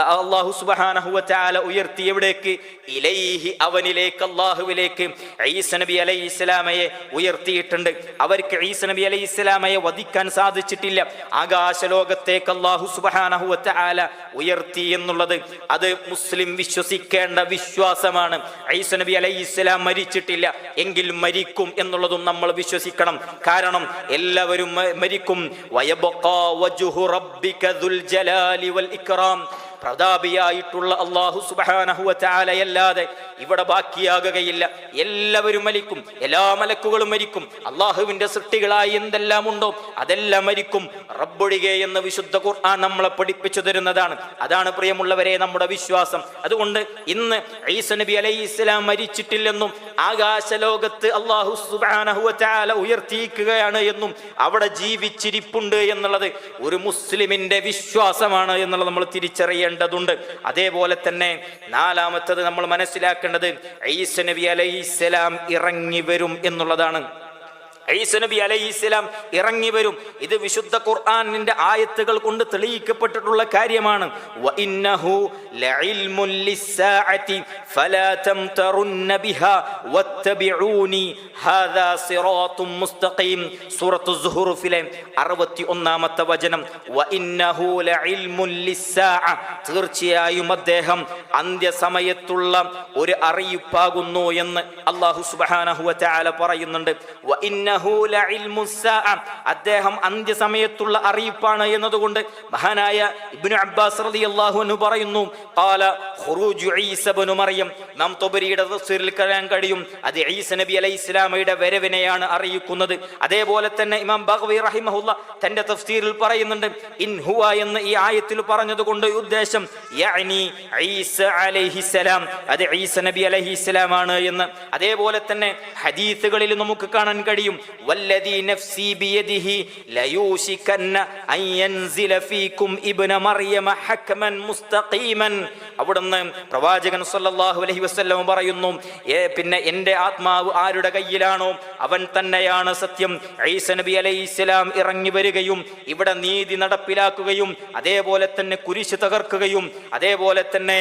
അല്ലാഹു സുബ്ഹാനഹു വ തആല ഉയർത്തി എവിടേക്ക്? ഇലൈഹി, അവനിലേക്ക്, അല്ലാഹുവിലേക്ക് ഈസ നബി അലൈഹിസ്സലാമയെ ഉയർത്തിയിട്ടുണ്ട്. അവർക്ക് ഈസ നബി അലൈഹിസ്സലാമയെ വധിക്കാൻ സാധിച്ചിട്ടില്ല. ആകാശലോകത്തേക്ക് അല്ലാഹു സുബ്ഹാനഹു വ തആല ഉയർത്തി എന്നുള്ളത് അത് മുസ്ലിം വിശ്വസിക്കേണ്ട വിശ്വാസമാണ്. ഈസ നബി അലൈഹിസ്സലാം മരിച്ചിട്ടില്ല, എങ്കിൽ മരിക്കും എന്നുള്ളതും നമ്മൾ വിശ്വസിക്കണം. കാരണം എല്ലാവരും മരിക്കും. വയബ്ഖാ വജ്ഹു റബ്ബിക ദുൽ ജലാലി വൽ ഇക്റാം, പ്രതാപിയായിട്ടുള്ള അല്ലാഹു സുബ്ഹാനഹു വ തആലയല്ലാതെ ഇവിടെ ബാക്കിയാകുകയില്ല. എല്ലാവരും മരിക്കും, എല്ലാ മലക്കുകളും മരിക്കും, അള്ളാഹുവിന്റെ സൃഷ്ടികളായി എന്തെല്ലാം ഉണ്ടോ അതെല്ലാം മരിക്കും, റബ്ബൊഴികെ എന്ന് വിശുദ്ധ ഖുർആൻ നമ്മളെ പഠിപ്പിച്ചു തരുന്നതാണ്. അതാണ് പ്രിയമുള്ളവരെ നമ്മുടെ വിശ്വാസം. അതുകൊണ്ട് ഇന്ന് ഈസ നബി അലൈഹിസ്സലാം മരിച്ചിട്ടില്ലെന്നും ആകാശലോകത്ത് അല്ലാഹു സുബ്ഹാനഹു വ തആല ഉയർത്തിയിരിക്കുകയാണ് എന്നും അവിടെ ജീവിച്ചിരിപ്പുണ്ട് എന്നുള്ളത് ഒരു മുസ്ലിമിന്റെ വിശ്വാസമാണ് എന്നുള്ളത് നമ്മൾ തിരിച്ചറിയേണ്ടതുണ്ട്. അതേപോലെ തന്നെ നാലാമത്തത് നമ്മൾ മനസ്സിലാക്കേണ്ടത് ഈസ നബി അലൈഹിസ്സലാം ഇറങ്ങി വരും എന്നുള്ളതാണ്. ഈസ നബി അലൈഹിസ്സലാം ഇറങ്ങി വരും. ഇത് വിശുദ്ധ ഖുർആനിന്റെ ആയത്തുകൾ കൊണ്ട് തെളിയിക്കപ്പെട്ടിട്ടുള്ള കാര്യമാണ്. വഇന്നഹു ലഇൽമുൻ ലിസ്സാഅതി ഫലാ തംതറുന്ന ബിഹാ വത്തബിഊനി ഹാദാ സിറാത്തും മുസ്തഖീം. സൂറത്തു സുഹ്റൂഫിലെ 61-ാമത്തെ വചനം. വഇന്നഹു ലഇൽമുൻ ലിസ്സാഅ, തീർച്ചയായും അദ്ദേഹം അന്ത്യസമയത്തുള്ള ഒരു അറിയിപ്പാകുന്നു എന്ന് അല്ലാഹു സുബ്ഹാനഹു വ തആല പറയുന്നുണ്ട്. അദ്ദേഹം അന്ത്യസമയത്തുള്ള അറിയിപ്പാണ് എന്നതുകൊണ്ട് മഹാനായ ഇബ്നു അബ്ബാസ് റളിയല്ലാഹു അൻഹു പറയുന്നു, ഖാല ഖുറൂജു ഈസ ഇബ്നു മറിയം. നാം തബരിയുടെ തഫ്സീറിൽ കാണാൻ കഴിയും, അത് ഈസ നബി അലൈഹിസ്സലാമയുടെ വരവിനെയാണ് അറിയിക്കുന്നത്. അതേപോലെ തന്നെ ഇമാം ബഗ്വി റഹിമഹുല്ലാ തന്റെ തഫ്സീറിൽ പറയുന്നുണ്ട്, ഇൻ ഹുവ എന്ന് ഈ ആയത്തിൽ പറഞ്ഞതുകൊണ്ട് ഉദ്ദേശം യഅനി ഈസ അലൈഹിസ്സലാം, അത് ഈസ നബി അലൈഹിസ്സലാമാണ് എന്ന്. അതേപോലെ തന്നെ ഹദീസുകളിൽ നമുക്ക് കാണാൻ കഴിയും, വല്ലദീ നഫ്സി ബിയദിഹി ലയൂശികന്ന അൻ യൻസില ഫീകും ഇബ്ന മറിയമ ഹക്മൻ മുസ്തഖീമൻ. അവിടുന്ന് പ്രവാചകൻ സല്ലല്ലാഹു അലൈഹി വസല്ലം പറയുന്നു, പിന്നെ എൻ്റെ ആത്മാവ് ആരുടെ കയ്യിലാണോ അവൻ തന്നെയാണ് സത്യം. ഈസ നബി അലൈഹിസ്സലാം ഇറങ്ങി വരികയും ഇവിടെ നീതി നടപ്പിലാക്കുകയും അതേപോലെ തന്നെ കുരിശ് തകർക്കുകയും അതേപോലെ തന്നെ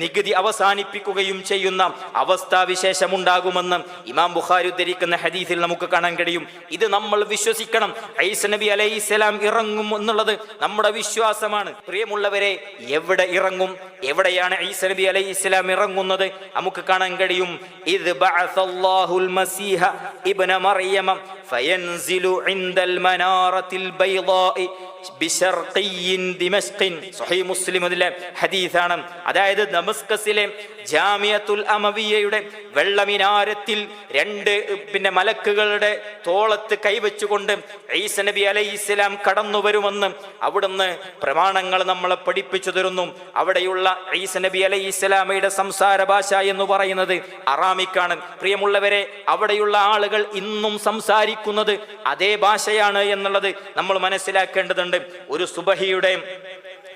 നികുതി അവസാനിപ്പിക്കുകയും ചെയ്യുന്ന അവസ്ഥാവിശേഷമുണ്ടാകുമെന്ന് ഇമാം ബുഖാരി ഉദ്ധരിക്കുന്ന ഹദീസിൽ നമുക്ക് കാണാൻ കഴിയും. ഇത് നമ്മൾ വിശ്വസിക്കണം. ഈസ നബി അലൈഹിസ്സലാം ഇറങ്ങും എന്നുള്ളത് നമ്മുടെ വിശ്വാസമാണ്. പ്രിയമുള്ളവരെ, എവിടെ ഇറങ്ങും? എവിടെയാണ് ഈസ നബി അലൈഹിസ്സലാം ഇറങ്ങുന്നത്? നമുക്ക് കാണാൻ കഴിയും, ഇദ് ബഅസല്ലാഹുൽ മസീഹ ഇബ്ന മറിയമ ഫയൻസിലു ഇൻദൽ മനാറത്തിൽ ബൈളാഇ ബിശർഖിയിൻ ദിമശ്കിൻ. സ്വഹീഹ് മുസ്ലിമിലെ ഹദീസാണ്. അതായത് ദമസ്കസിലെ ജാമിയത്തുൽ അമവിയയുടെ വെള്ളമിനാരത്തിൽ രണ്ട് മലക്കുകളുടെ തോളത്ത് കൈവച്ചുകൊണ്ട് ഈസ നബി അലൈഹിസ്സലാം കടന്നു വരുമെന്ന് അവിടുന്ന് പ്രമാണങ്ങൾ നമ്മളെ പഠിപ്പിച്ചു തരുന്നു. അവിടെയുള്ള ഈസ നബി അലൈഹിസ്സലാമയുടെ സംസാര ഭാഷ എന്ന് പറയുന്നത് അറാമിക്കാണ്. പ്രിയമുള്ളവരെ, അവിടെയുള്ള ആളുകൾ ഇന്നും സംസാരിക്കുന്നത് അതേ ഭാഷയാണ് എന്നുള്ളത് നമ്മൾ മനസ്സിലാക്കേണ്ടതുണ്ട്. ഒരു സുബഹിയുടെ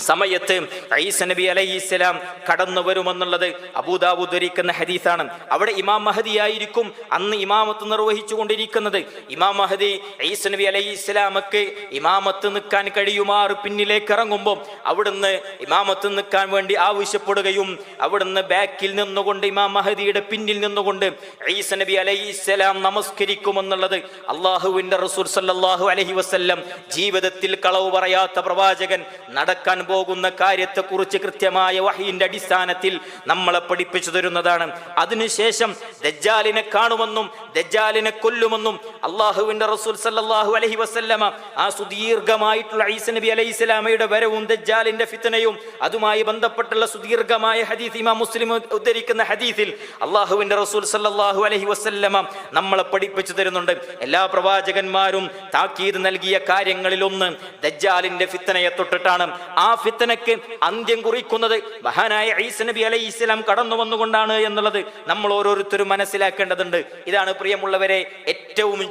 സമയത്ത് ഈസ നബി അലൈഹിസ്സലാം കടന്നു വരുമെന്നുള്ളത് അബൂദാവൂദ് ധരിക്കുന്ന ഹദീസാണ്. അവിടെ ഇമാം മഹദി ആയിരിക്കും അന്ന് ഇമാമത്ത് നിർവഹിച്ചു കൊണ്ടിരിക്കുന്നത്. ഇമാം മഹദി ഈസ നബി അലൈഹിസ്സലാമക്ക് ഇമാമത്ത് നിൽക്കാൻ കഴിയുമാറ് പിന്നിലേക്ക് ഇറങ്ങുമ്പോൾ അവിടുന്ന് ഇമാമത്ത് നിൽക്കാൻ വേണ്ടി ആവശ്യപ്പെടുകയും അവിടുന്ന് ബാക്കിൽ നിന്നുകൊണ്ട് ഇമാം മഹദിയുടെ പിന്നിൽ നിന്നുകൊണ്ട് ഈസ നബി അലൈഹിസ്സലാം നമസ്കരിക്കുമെന്നുള്ളത് അള്ളാഹുവിന്റെ റസൂൽ സല്ലല്ലാഹു അലൈഹി വസല്ലം, ജീവിതത്തിൽ കളവ് പറയാത്ത പ്രവാചകൻ, നടക്കാൻ പോകുന്ന കാര്യത്തെക്കുറിച്ച് കൃത്യമായ വഹയിന്റെ അടിസ്ഥാനത്തിൽ നമ്മളെ പഠിപ്പിച്ചു തരുന്നതാണ്. അതിനുശേഷം ദജ്ജാലിനെ കാണുമെന്നും ദജ്ജാലിനെ കൊല്ലുമെന്നും അള്ളാഹുവിന്റെ റസൂൽ സല്ലല്ലാഹു അലൈഹി വസല്ലമ ആ സുദീർഘമായിട്ടുള്ള ഈസ നബി അലൈഹിസ്സലാമയുടെ വരവും ദജ്ജാലിന്റെ ഫിത്നയും അതുമായി ബന്ധപ്പെട്ടുള്ള സുദീർഘമായ ഹദീസ് ഇമാം മുസ്ലിം ഉദ്ധരിക്കുന്ന ഹദീസിൽ അള്ളാഹുവിന്റെ റസൂൽ സല്ലല്ലാഹു അലൈഹി വസല്ലമ നമ്മളെ പഠിപ്പിച്ചു തരുന്നുണ്ട്. എല്ലാ പ്രവാചകന്മാരും താക്കീത് നൽകിയ കാര്യങ്ങളിലൊന്ന് ദജ്ജാലിന്റെ ഫിത്നയെ തൊട്ടിട്ടാണ്. ആ ഫിത്നയ്ക്ക് അന്ത്യം കുറിക്കുന്നത് മഹാനായ ഈസ നബി അലൈഹിസ്സലാം കടന്നു വന്നുകൊണ്ടാണ് എന്നുള്ളത് നമ്മൾ ഓരോരുത്തരും മനസ്സിലാക്കേണ്ടതുണ്ട്. ഇതാണ് പ്രിയമുള്ളവരെ ഏറ്റവും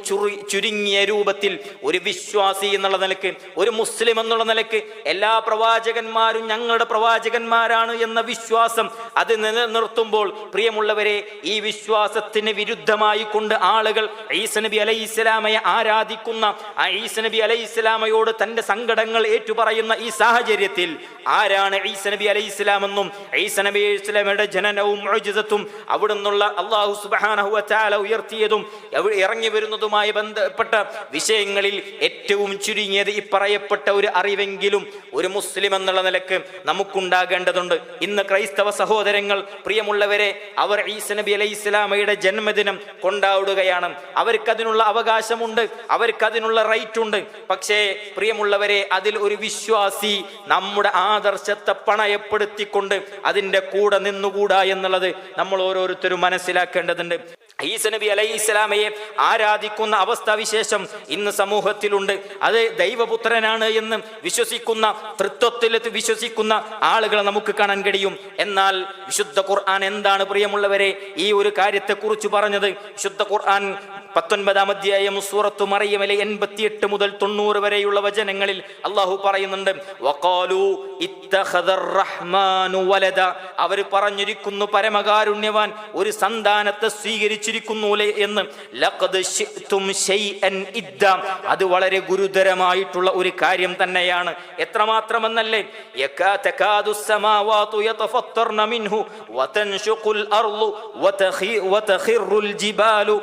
ചുരുങ്ങിയ രൂപത്തിൽ ഒരു വിശ്വാസി എന്നുള്ള നിലക്ക്, ഒരു മുസ്ലിം എന്നുള്ള നിലക്ക് എല്ലാ പ്രവാചകന്മാരും ഞങ്ങളുടെ പ്രവാചകന്മാരാണ് എന്ന വിശ്വാസം അത് നിലനിർത്തുമ്പോൾ പ്രിയമുള്ളവരെ, ഈ വിശ്വാസത്തിന് വിരുദ്ധമായി കൊണ്ട് ആളുകൾ ഈസ നബി അലൈഹിസ്സലാമയെ ആരാധിക്കുന്ന, ആ ഈസ നബി അലൈഹിസ്സലാമയോട് തന്റെ സങ്കടങ്ങൾ ഏറ്റുപറയുന്ന ഈ സാഹചര്യത്തിൽ ആരാണ് ഈസ നബി അലൈഹിസ്സലാമെന്നും ഈസ നബി അലൈഹിസ്സലാമയുടെ ജനനവും മുഅ്ജിസത്തും അവിടുന്നുള്ള അല്ലാഹു സുബ്ഹാനഹു വ തആല ഉയർത്തിയതും ഇറങ്ങി വരുന്നതുമായി ബന്ധപ്പെട്ട വിഷയങ്ങളിൽ ഏറ്റവും ചുരുങ്ങിയത് ഈ പറയപ്പെട്ട ഒരു അറിവെങ്കിലും ഒരു മുസ്ലിം എന്നുള്ള നിലക്ക് നമുക്കുണ്ടാകേണ്ടതുണ്ട്. ഇന്ന് ക്രൈസ്തവ സഹോദരങ്ങൾ പ്രിയമുള്ളവരെ, അവർ ഈസ നബി അലൈഹിസ്സലാമയുടെ ജന്മദിനം കൊണ്ടാടുകയാണ്. അവർക്കതിനുള്ള അവകാശമുണ്ട്, അവർക്കതിനുള്ള റൈറ്റ് ഉണ്ട്. പക്ഷേ പ്രിയമുള്ളവരെ, അതിൽ ഒരു വിശ്വാസി നമ്മുടെ ആദർശത്തെ പണയപ്പെടുത്തിക്കൊണ്ട് അതിൻ്റെ കൂടെ നിന്നുകൂടാ എന്നുള്ളത് നമ്മൾ ഓരോരുത്തരും മനസ്സിലാക്കേണ്ടതുണ്ട്. ഈസ നബി അലൈഹിസ്സലാമയെ ആരാധിക്കുന്ന അവസ്ഥാവിശേഷം ഇന്ന് സമൂഹത്തിലുണ്ട്. അത് ദൈവപുത്രനാണ് എന്ന് വിശ്വസിക്കുന്ന, തൃത്വത്തിൽ വിശ്വസിക്കുന്ന ആളുകളെ നമുക്ക് കാണാൻ കഴിയും. എന്നാൽ വിശുദ്ധ ഖുർആൻ എന്താണ് പ്രിയമുള്ളവരെ ഈ ഒരു കാര്യത്തെക്കുറിച്ച് പറഞ്ഞത്? വിശുദ്ധ ഖുർആൻ 19-ാം അധ്യായം സൂറത്തു മറിയമിലെ 88 മുതൽ 90 വരെയുള്ള വചനങ്ങളിൽ അള്ളാഹു പറയുന്നുണ്ട്, വഖാലു ഇത്തഖദർ റഹ്മാനു വലദ, അവർ പറഞ്ഞിരിക്കുന്നു പരമകാരുണ്യവാൻ ഒരു സന്താനത്തെ സ്വീകരിച്ചിരിക്കുന്നു എന്ന്. ലഖദ് ശിഅ്തും ശൈഅൻ ഇദ്ദ, അത് വളരെ ഗുരുതരമായിട്ടുള്ള ഒരു കാര്യം തന്നെയാണ്. എത്രമാത്രമെന്നല്ലേ, യകാതു സമാവാതു യതഫത്തർന മിൻഹു വതൻഷുഖുൽ അർളു വതഖിറുൽ ജിബാലു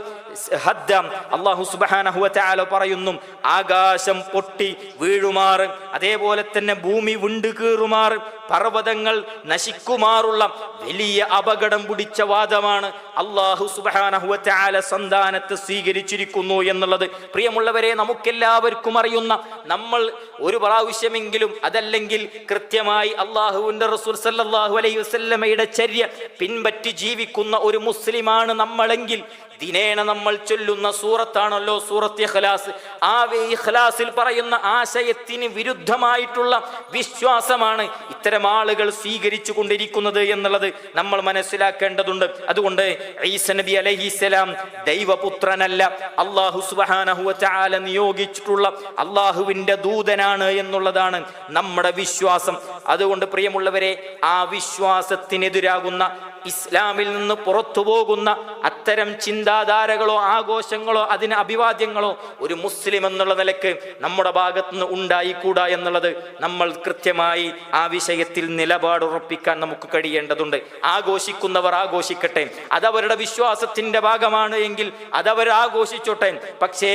ഹദ്ദം. അല്ലാഹു സുബ്ഹാനഹു വ തആല പറയുന്നു, ആകാശം പൊട്ടി വീഴുമാറ്, അതേപോലെ തന്നെ ഭൂമി വിണ്ടുകീറുമാറ്, പർവ്വതങ്ങൾ നശിക്കുമാറുള്ള വലിയ അപകടം പിടിച്ച വാദമാണ് അല്ലാഹു സുബ്ഹാനഹു വ തആല സന്താനത്തെ സ്വീകരിച്ചിരിക്കുന്നു എന്നുള്ളത്. പ്രിയമുള്ളവരെ, നമുക്കെല്ലാവർക്കും അറിയുന്ന, നമ്മൾ ഒരു പ്രാവശ്യമെങ്കിലും അതല്ലെങ്കിൽ കൃത്യമായി അല്ലാഹുവിന്റെ റസൂൽ സല്ലല്ലാഹു അലൈഹി വസല്ലമയുടെ ചര്യ പിൻപറ്റി ജീവിക്കുന്ന ഒരു മുസ്ലിമാണ് നമ്മളെങ്കിൽ ദിനേന നമ്മൾ ചൊല്ലുന്ന സൂറത്താണല്ലോ സൂറത്ത് ഇഖ്ലാസ്. ആ ഇഖ്ലാസിൽ പറയുന്ന ആശയത്തിന് വിരുദ്ധമായിട്ടുള്ള വിശ്വാസമാണ് ഇത്തരം ആളുകൾ സ്വീകരിച്ചു കൊണ്ടിരിക്കുന്നത് എന്നുള്ളത് നമ്മൾ മനസ്സിലാക്കേണ്ടതുണ്ട്. അതുകൊണ്ട് ഈസ നബി അലൈഹിസ്സലാം ദൈവപുത്രനല്ല, അല്ലാഹു സുബ്ഹാനഹു വ തആല നിയോഗിച്ചിട്ടുള്ള അല്ലാഹുവിന്റെ ദൂതനാണ് എന്നുള്ളതാണ് നമ്മുടെ വിശ്വാസം. അതുകൊണ്ട് പ്രിയമുള്ളവരെ, ആ വിശ്വാസത്തിനെതിരാകുന്ന, ഇസ്ലാമിൽ നിന്ന് പുറത്തു പോകുന്ന അത്തരം ചിന്താധാരകളോ ആഘോഷങ്ങളോ അതിന് അഭിവാദ്യങ്ങളോ ഒരു മുസ്ലിം എന്നുള്ള നിലക്ക് നമ്മുടെ ഭാഗത്തു നിന്ന് ഉണ്ടായിക്കൂടാ എന്നുള്ളത് നമ്മൾ കൃത്യമായി ആ വിഷയത്തിൽ നിലപാടുറപ്പിക്കാൻ നമുക്ക് കഴിയേണ്ടതുണ്ട്. ആഘോഷിക്കുന്നവർ ആഘോഷിക്കട്ടെ, അതവരുടെ വിശ്വാസത്തിന്റെ ഭാഗമാണ് എങ്കിൽ അതവർ ആഘോഷിച്ചോട്ടെ. പക്ഷേ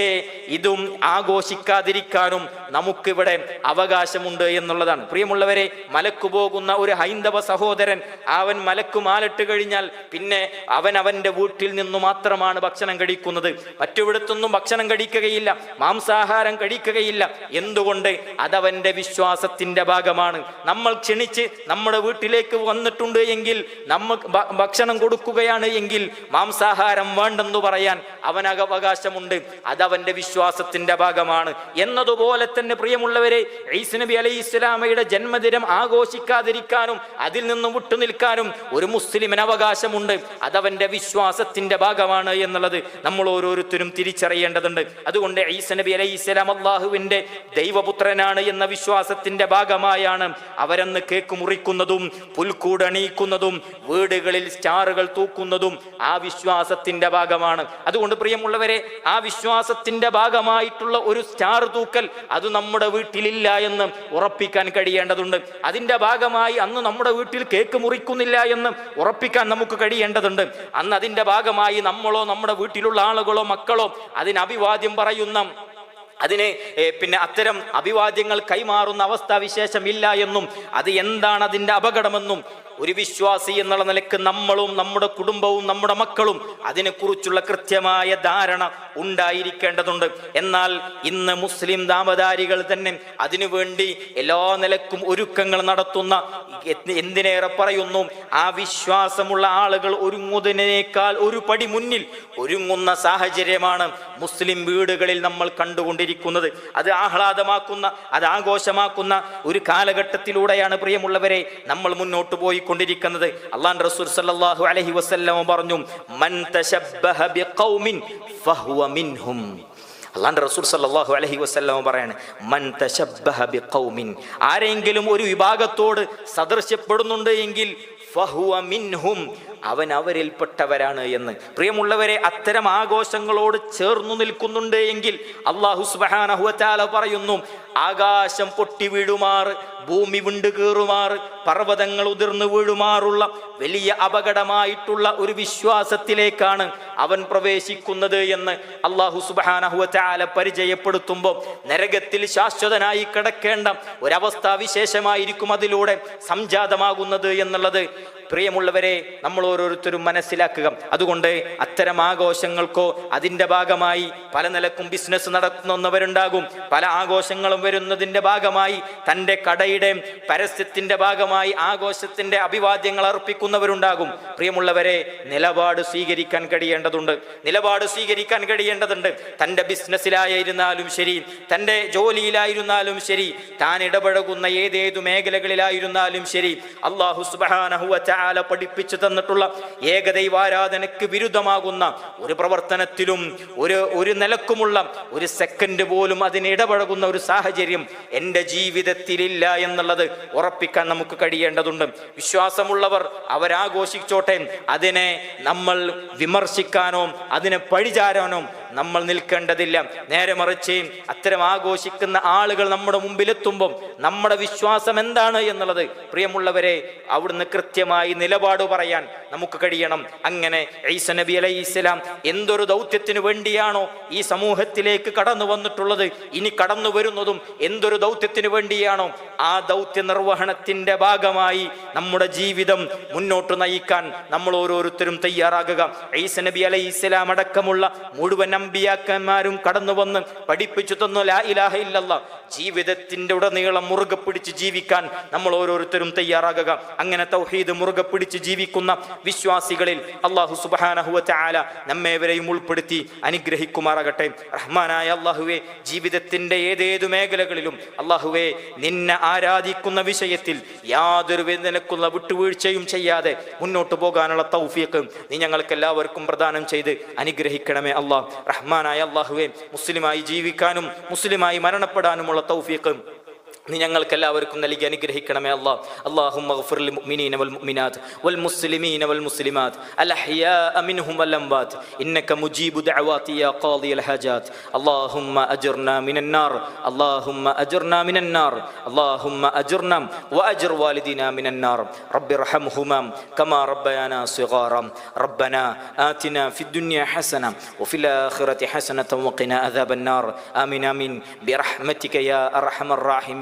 ഇതും ആഘോഷിക്കാതിരിക്കാനും നമുക്കിവിടെ അവകാശമുണ്ട് എന്നുള്ളതാണ്. പ്രിയമുള്ളവരെ, മലക്കു പോകുന്ന ഒരു ഹൈന്ദവ സഹോദരൻ, അവൻ മലക്കു മാലിട്ട് കഴിഞ്ഞാൽ പിന്നെ അവന്റെ വീട്ടിൽ നിന്നു മാത്രമാണ് ഭക്ഷണം കഴിക്കുന്നത്. മറ്റെവിടത്തൊന്നും ഭക്ഷണം കഴിക്കുകയില്ല, മാംസാഹാരം കഴിക്കുകയില്ല. എന്തുകൊണ്ട്? അതവന്റെ വിശ്വാസത്തിന്റെ ഭാഗമാണ്. നമ്മൾ ക്ഷണിച്ച് നമ്മുടെ വീട്ടിലേക്ക് വന്നിട്ടുണ്ട് എങ്കിൽ, നമുക്ക് ഭക്ഷണം കൊടുക്കുകയാണ് എങ്കിൽ മാംസാഹാരം വേണ്ടെന്ന് പറയാൻ അവന് അവകാശമുണ്ട്. അതവന്റെ വിശ്വാസത്തിന്റെ ഭാഗമാണ്. എന്നതുപോലെ തന്നെ പ്രിയമുള്ളവരെ, ഈസ നബി അലൈഹിസ്സലാമയുടെ ജന്മദിനം ആഘോഷിക്കാതിരിക്കാനും അതിൽ നിന്നും വിട്ടുനിൽക്കാനും ഒരു മുസ്ലിമിന് അവകാശമുണ്ട്. അതവന്റെ വിശ്വാസത്തിന്റെ ഭാഗമാണ് എന്നുള്ളത് നമ്മൾ ഓരോരുത്തരും തിരിച്ചറിയേണ്ടതുണ്ട്. അതുകൊണ്ട് ഈസ നബി അലൈഹിസ്സലാം അല്ലാഹുവിന്റെ ദൈവപുത്രനാണ് എന്ന വിശ്വാസത്തിന്റെ ഭാഗമായാണ് അവരെന്ന് കേക്ക് മുറിക്കുന്നതും പുൽക്കൂടണിയിക്കുന്നതും വീടുകളിൽ സ്റ്റാറുകൾ തൂക്കുന്നതും ആ വിശ്വാസത്തിന്റെ ഭാഗമാണ്. അതുകൊണ്ട് പ്രിയമുള്ളവരെ, ആ വിശ്വാസത്തിന്റെ ഭാഗമായിട്ടുള്ള ഒരു സ്റ്റാർ തൂക്കൽ അത് നമ്മുടെ വീട്ടിലില്ല എന്ന് ഉറപ്പിക്കാൻ കഴിയേണ്ടതുണ്ട്. അതിന്റെ ഭാഗമായി അന്ന് നമ്മുടെ വീട്ടിൽ കേക്ക് മുറിക്കുന്നില്ല എന്ന് ഉറപ്പിക്കാൻ നമുക്ക് കഴിയേണ്ടതുണ്ട്. അന്ന് അതിന്റെ ഭാഗമായി നമ്മളോ നമ്മുടെ വീട്ടിലുള്ള ആളുകളോ മക്കളോ അതിന് അഭിവാദ്യം പറയുന്ന, അതിന് പിന്നെ അത്തരം അഭിവാദ്യങ്ങൾ കൈമാറുന്ന അവസ്ഥാവിശേഷം ഇല്ല എന്നും അത് എന്താണ് അതിൻ്റെ അപകടമെന്നും ഒരു വിശ്വാസി എന്നുള്ള നിലക്ക് നമ്മളും നമ്മുടെ കുടുംബവും നമ്മുടെ മക്കളും അതിനെക്കുറിച്ചുള്ള കൃത്യമായ ധാരണ ഉണ്ടായിരിക്കേണ്ടതുണ്ട്. എന്നാൽ ഇന്ന് മുസ്ലിം നാമധാരികൾ തന്നെ അതിനുവേണ്ടി എല്ലാ നിലക്കും ഒരുക്കങ്ങൾ നടത്തുന്ന, എന്തിനേറെ പറയുന്നു, ആ വിശ്വാസമുള്ള ആളുകൾ ഒരുങ്ങുന്നതിനേക്കാൾ ഒരു പടി മുന്നിൽ ഒരുങ്ങുന്ന സാഹചര്യമാണ് മുസ്ലിം വീടുകളിൽ നമ്മൾ കണ്ടുകൊണ്ടിരിക്കുന്നത്. അത് ആഹ്ലാദമാക്കുന്ന, അത് ആഘോഷമാക്കുന്ന ഒരു കാലഘട്ടത്തിലൂടെയാണ് പ്രിയമുള്ളവരെ നമ്മൾ മുന്നോട്ട് പോയി ഓതിക്കൊണ്ടിരിക്കുന്നത്. അല്ലാഹുവിന്റെ റസൂൽ സല്ലല്ലാഹു അലൈഹി വസല്ലം പറഞ്ഞു, മൻ തശബ്ബഹ ബിഖൗമിൻ ഫഹുവ മിൻഹും. അല്ലാഹുവിന്റെ റസൂൽ സല്ലല്ലാഹു അലൈഹി വസല്ലം പറയാണ്, മൻ തശബ്ബഹ ബിഖൗമിൻ, ആരെങ്കിലും ഒരു വിഭാഗത്തോട് സദൃശ്യപ്പെടുന്നുണ്ട് എങ്കിൽ ഫഹുവ മിൻഹും, അവൻ അവരിൽപ്പെട്ടവരാണ് എന്ന്. പ്രിയമുള്ളവരെ, അത്തരം ആഘോഷങ്ങളോട് ചേർന്നു നിൽക്കുന്നുണ്ട് എങ്കിൽ അല്ലാഹു സുബ്ഹാനഹു വ തആല പറയുന്നു, ആകാശം പൊട്ടി വീഴുമാറ്, ഭൂമി വിണ്ടു കീറുമാറ്, പർവ്വതങ്ങൾ ഉതിർന്നു വീഴുമാറുള്ള വലിയ അപകടമായിട്ടുള്ള ഒരു വിശ്വാസത്തിലേക്കാണ് അവൻ പ്രവേശിക്കുന്നത് എന്ന് അല്ലാഹു സുബ്ഹാനഹു വ തആല പരിചയപ്പെടുത്തുമ്പോൾ, നരകത്തിൽ ശാശ്വതനായി കിടക്കേണ്ട ഒരവസ്ഥാ വിശേഷമായിരിക്കും അതിലൂടെ സംജാതമാകുന്നത് എന്നുള്ളത് പ്രിയമുള്ളവരെ നമ്മൾ ഓരോരുത്തരും മനസ്സിലാക്കുക. അതുകൊണ്ട് അത്തരം ആഘോഷങ്ങൾക്കോ അതിൻ്റെ ഭാഗമായി പല നിലക്കും ബിസിനസ് നടത്തുന്നവരുണ്ടാകും. പല ആഘോഷങ്ങളും വരുന്നതിൻ്റെ ഭാഗമായി തൻ്റെ കടയുടെ പരസ്യത്തിൻ്റെ ഭാഗമായി ആഘോഷത്തിൻ്റെ അഭിവാദ്യങ്ങൾ അർപ്പിക്കുന്നവരുണ്ടാകും. പ്രിയമുള്ളവരെ, നിലപാട് സ്വീകരിക്കാൻ കഴിയേണ്ടതുണ്ട്. തൻ്റെ ബിസിനസ്സിലായിരുന്നാലും ശരി, തൻ്റെ ജോലിയിലായിരുന്നാലും ശരി, താൻ ഇടപഴകുന്ന ഏതേതു മേഖലകളിലായിരുന്നാലും ശരി, അല്ലാഹു സുബ്ഹാനഹു വ തആല പഠിപ്പിച്ചു തന്നിട്ടുള്ള ഏകദൈവാരാധനയ്ക്ക് വിരുദ്ധമാകുന്ന ഒരു പ്രവർത്തനത്തിലും ഒരു നിലക്കുമുള്ള ഒരു സെക്കൻഡ് പോലും അതിന് ഇടപഴകുന്ന ഒരു സാഹചര്യം എൻ്റെ ജീവിതത്തിലില്ല എന്നുള്ളത് ഉറപ്പിക്കാൻ നമുക്ക് കഴിയേണ്ടതുണ്ട്. വിശ്വാസമുള്ളവർ അവരാഘോഷിച്ചോട്ടെ, അതിനെ നമ്മൾ വിമർശിക്കാനോ അതിനെ പഴിചാരാനോ നമ്മൾ നിൽക്കേണ്ടതില്ല. നേരെ മറിച്ച് അത്തരം ആഘോഷിക്കുന്ന ആളുകൾ നമ്മുടെ മുമ്പിലെത്തുമ്പോൾ നമ്മുടെ വിശ്വാസം എന്താണ് എന്നുള്ളത് പ്രിയമുള്ളവരെ അവിടുന്ന് കൃത്യമായി നിലപാട് പറയാൻ നമുക്ക് കഴിയണം. അങ്ങനെ ഈസ നബി അലൈഹിസ്സലാം എന്തൊരു ദൗത്യത്തിന് വേണ്ടിയാണോ ഈ സമൂഹത്തിലേക്ക് കടന്നു വന്നിട്ടുള്ളത്, ഇനി കടന്നു വരുന്നതും എന്തൊരു ദൗത്യത്തിന് വേണ്ടിയാണോ, ആ ദൗത്യ നിർവഹണത്തിന്റെ ഭാഗമായി നമ്മുടെ ജീവിതം മുന്നോട്ട് നയിക്കാൻ നമ്മൾ ഓരോരുത്തരും തയ്യാറാകുക. ഈസ നബി അലൈഹിസ്സലാം അടക്കമുള്ള മുഴുവൻ അമ്പിയാക്കന്മാരും കടന്നു വന്ന് പഠിപ്പിച്ചു തന്നു ലാ ഇലാഹ ഇല്ലല്ലാഹ്. ജീവിതത്തിന്റെ ഉടനീളം മുറുകെ പിടിച്ച് ജീവിക്കാൻ നമ്മൾ ഓരോരുത്തരും തയ്യാറാകുക. അങ്ങനെ തൗഹീദ് മുറുകെ പിടിച്ച് ജീവിക്കുന്ന വിശ്വാസികളിൽ അല്ലാഹു സുബ്ഹാനഹു വ തആല നമ്മേവരെയും ഉൾപ്പെടുത്തി അനുഗ്രഹിക്കുമാറാകട്ടെ. റഹ്മാനായ അല്ലാഹുവേ, ജീവിതത്തിന്റെ ഏതേതു മേഖലകളിലും അല്ലാഹുവേ നിന്നെ ആരാധിക്കുന്ന വിഷയത്തിൽ യാതൊരു നിലക്കുള്ള വിട്ടുവീഴ്ചയും ചെയ്യാതെ മുന്നോട്ട് പോകാനുള്ള തൗഫീഖ് നീ ഞങ്ങൾക്ക് എല്ലാവർക്കും പ്രദാനം ചെയ്ത് അനുഗ്രഹിക്കണമേ അല്ലാഹ്. റഹ്മാനായ അല്ലാഹുവേ, മുസ്ലിമായി ജീവിക്കാനും മുസ്ലിമായി മരണപ്പെടാനുമുള്ള തൗഫീഖ് നീ ഞങ്ങൾക്ക് എല്ലാവർക്കും നൽകി അനുഗ്രഹിക്കണമേ അല്ലാഹ്. അല്ലാഹുമ്മ ഗ്ഫിർ ലിൽ മുഅ്മിനീന വൽ മുഅ്മിനാത്ത് വൽ മുസ്ലിമീന വൽ മുസ്ലിമാത്ത് അൽ അഹ്യാഅ മിൻഹും വൽ അംവാത്ത് ഇന്നക മുജീബു ദഅവാതി യാ ഖാദിയൽ ഹജാത്ത്. അല്ലാഹുമ്മ അജ്ർനാ മിനൻ നാർ, അല്ലാഹുമ്മ അജ്ർനാ മിനൻ നാർ, അല്ലാഹുമ്മ അജ്ർനാ വഅജ്ർ വാലിദീനാ മിനൻ നാർ. റബ്ബിർഹംഹുമാ കമാ റബ്ബയാനാ സിഗാറാ. റബ്ബനാ ആതിനാ ഫിദ് ദുനിയ ഹസന വഫിൽ ആഖിറതി ഹസനത വഖിനാ അദാബൻ നാർ. ആമീൻ ആമീൻ ബിറഹ്മതിക യാ അർഹമർ റഹീം.